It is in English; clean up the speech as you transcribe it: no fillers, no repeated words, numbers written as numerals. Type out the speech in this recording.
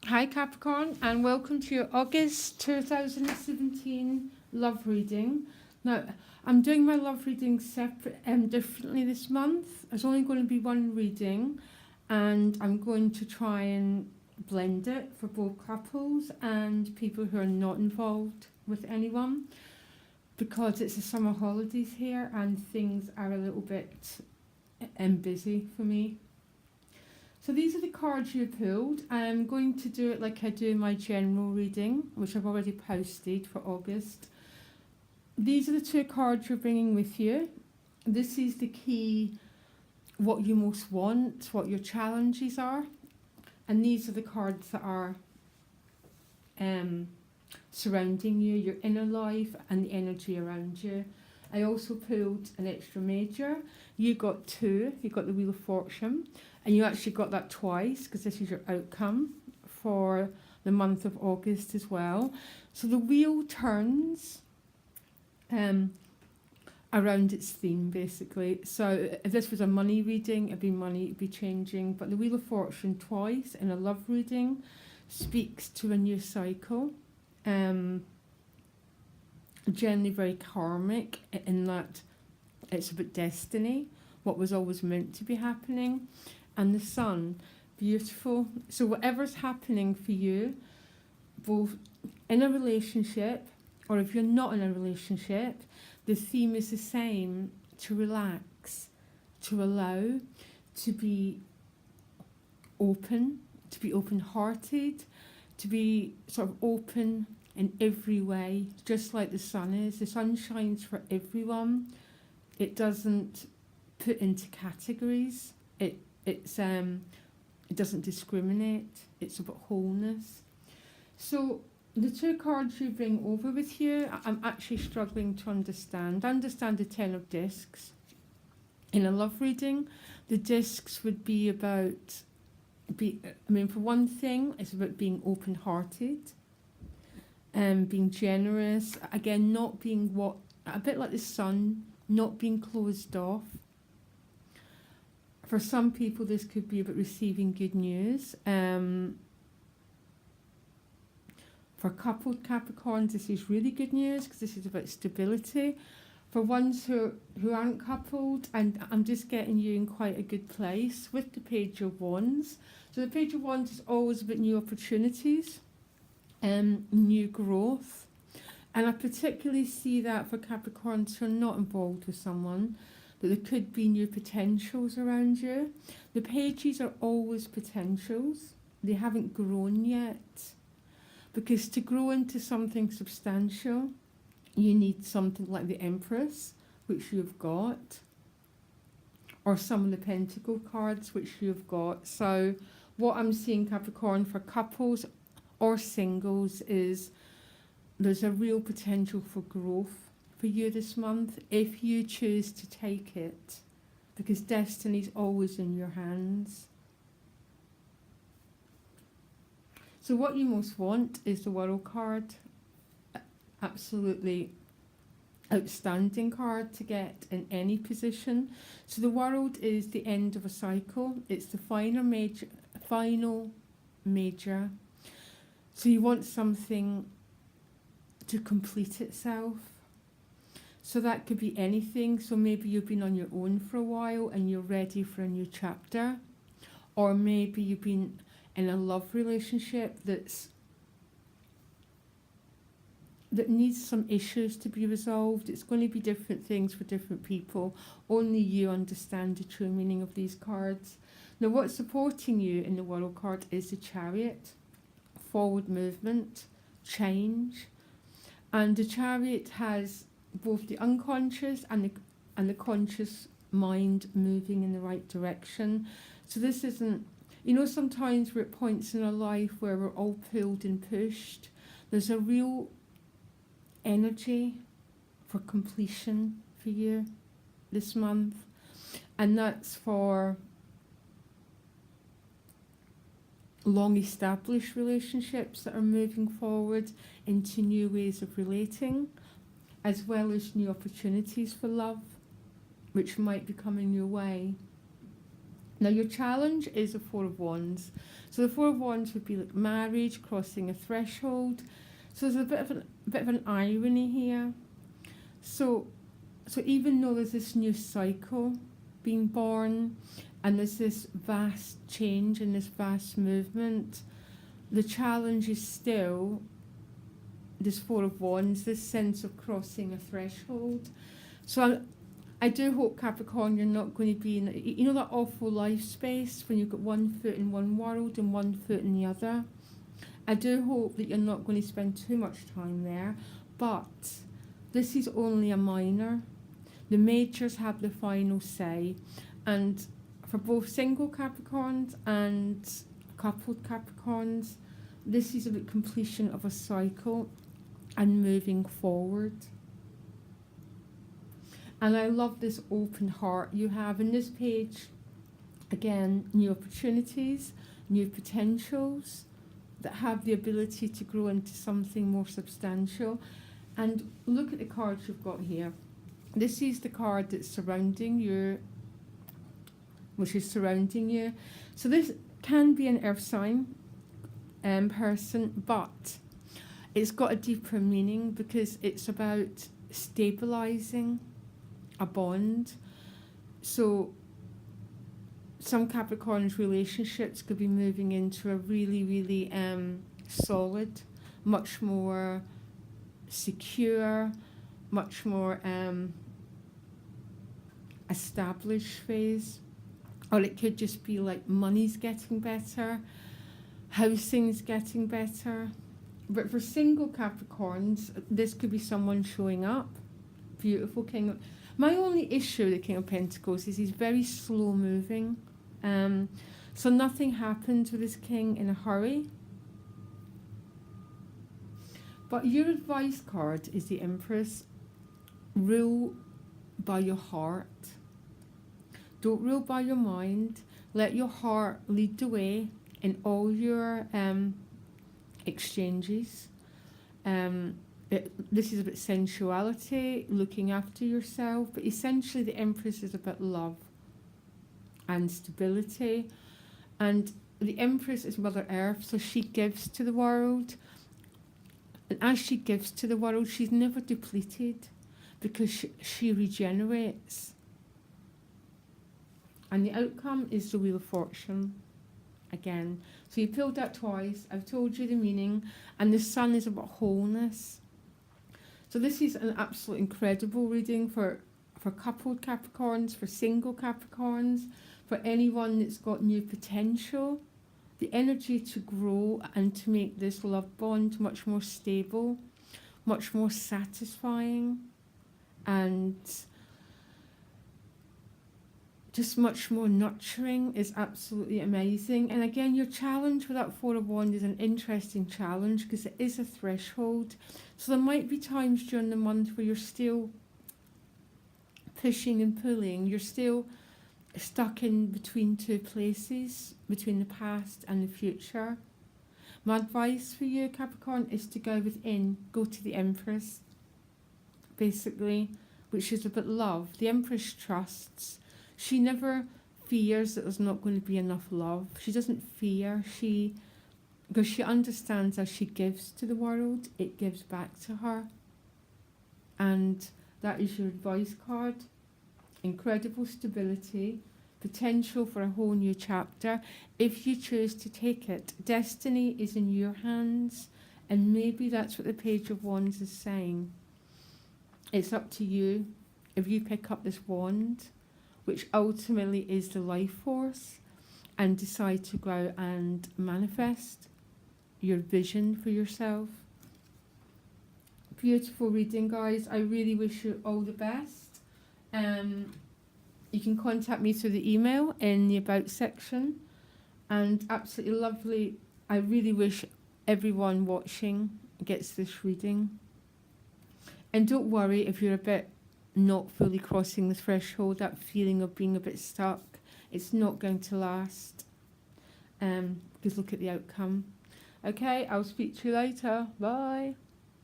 Hi Capricorn, and welcome to your August 2017 love reading. Now, I'm doing my love reading separate differently this month. There's only going to be one reading, and I'm going to try and blend it for both couples and people who are not involved with anyone, because it's the summer holidays here and things are a little bit busy for me. So these are the cards you pulled. I'm going to do it like I do my general reading, which I've already posted for August. These are the two cards you're bringing with you. This is the key, what you most want, what your challenges are. And these are the cards that are surrounding you, your inner life and the energy around you. I also pulled an extra major. You got two, you got the Wheel of Fortune. And you actually got that twice because this is your outcome for the month of August as well. So the wheel turns around its theme basically. So if this was a money reading, it'd be changing. But the Wheel of Fortune twice in a love reading speaks to a new cycle. Generally very karmic in that it's about destiny, what was always meant to be happening. And the sun, beautiful. So whatever's happening for you, both in a relationship or if you're not in a relationship, the theme is the same: to relax, to allow, to be open-hearted, to be sort of open in every way, just like the sun is. The sun shines for everyone. It doesn't put into categories. It doesn't discriminate. It's about wholeness. So the two cards you bring over with you, I'm actually struggling to understand. Understand the Ten of Discs. In a love reading, the discs would be about, for one thing, it's about being open-hearted, being generous. Again, not being a bit like the sun, not being closed off. For some people, this could be about receiving good news. For coupled Capricorns, this is really good news because this is about stability. For ones who aren't coupled, and I'm just getting you in quite a good place with the Page of Wands. So the Page of Wands is always about new opportunities, new growth. And I particularly see that for Capricorns who are not involved with someone, that there could be new potentials around you. The pages are always potentials. They haven't grown yet. Because to grow into something substantial, you need something like the Empress, which you've got, or some of the Pentacle cards, which you've got. So what I'm seeing, Capricorn, for couples or singles is there's a real potential for growth for you this month if you choose to take it, because destiny's always in your hands. So what you most want is the World card. Absolutely outstanding card to get in any position. So the World is the end of a cycle. It's the final major. So you want something to complete itself. So that could be anything. So maybe you've been on your own for a while and you're ready for a new chapter. Or maybe you've been in a love relationship that needs some issues to be resolved. It's going to be different things for different people. Only you understand the true meaning of these cards. Now what's supporting you in the World card is the Chariot. Forward movement, change. And the Chariot has both the unconscious and the conscious mind moving in the right direction. So this isn't, sometimes we're at points in our life where we're all pulled and pushed. There's a real energy for completion for you this month, and that's for long established relationships that are moving forward into new ways of relating, as well as new opportunities for love, which might be coming your way. Now your challenge is the Four of Wands. So the Four of Wands would be like marriage, crossing a threshold. So there's a bit of an irony here. So even though there's this new cycle being born and there's this vast change and this vast movement, the challenge is still this Four of Wands, this sense of crossing a threshold. So I do hope, Capricorn, you're not going to be in, you know, that awful life space when you've got one foot in one world and one foot in the other. I do hope that you're not going to spend too much time there, but this is only a minor. The majors have the final say, and for both single Capricorns and coupled Capricorns, this is the completion of a cycle and moving forward. And I love this open heart you have in this page. Again, new opportunities, new potentials that have the ability to grow into something more substantial. And look at the cards you've got here. This is the card that's surrounding you, which is surrounding you. So this can be an earth sign person, but it's got a deeper meaning because it's about stabilizing a bond. So some Capricorn's relationships could be moving into a really, really solid, much more secure, much more established phase. Or it could just be like money's getting better, housing's getting better. But for single Capricorns, this could be someone showing up. Beautiful King. My only issue with the King of Pentacles is he's very slow moving. So nothing happens with this king in a hurry. But your advice card is the Empress. Rule by your heart. Don't rule by your mind. Let your heart lead the way in all your exchanges. This is about sensuality, looking after yourself, but essentially the Empress is about love and stability. And the Empress is Mother Earth, so she gives to the world. And as she gives to the world, she's never depleted because she regenerates. And the outcome is the Wheel of Fortune. Again, so you pulled that twice. I've told you the meaning. And the Sun is about wholeness. So this is an absolute incredible reading for coupled Capricorns, for single Capricorns, for anyone that's got new potential, the energy to grow and to make this love bond much more stable, much more satisfying, and just much more nurturing is absolutely amazing. And again, your challenge with that Four of Wands is an interesting challenge because it is a threshold. So there might be times during the month where you're still pushing and pulling, you're still stuck in between two places, between the past and the future. My advice for you, Capricorn, is to go within, go to the Empress, basically, which is about love. The Empress trusts. She never fears that there's not going to be enough love. She doesn't fear, because she understands as she gives to the world, it gives back to her. And that is your advice card. Incredible stability, potential for a whole new chapter if you choose to take it. Destiny is in your hands, and maybe that's what the Page of Wands is saying. It's up to you if you pick up this wand, which ultimately is the life force, and decide to go out and manifest your vision for yourself. Beautiful reading, guys. I really wish you all the best. You can contact me through the email in the About section. And absolutely lovely. I really wish everyone watching gets this reading. And don't worry if you're a bit not fully crossing the threshold, that feeling of being a bit stuck. It's not going to last. Because look at the outcome. Okay, I'll speak to you later. Bye.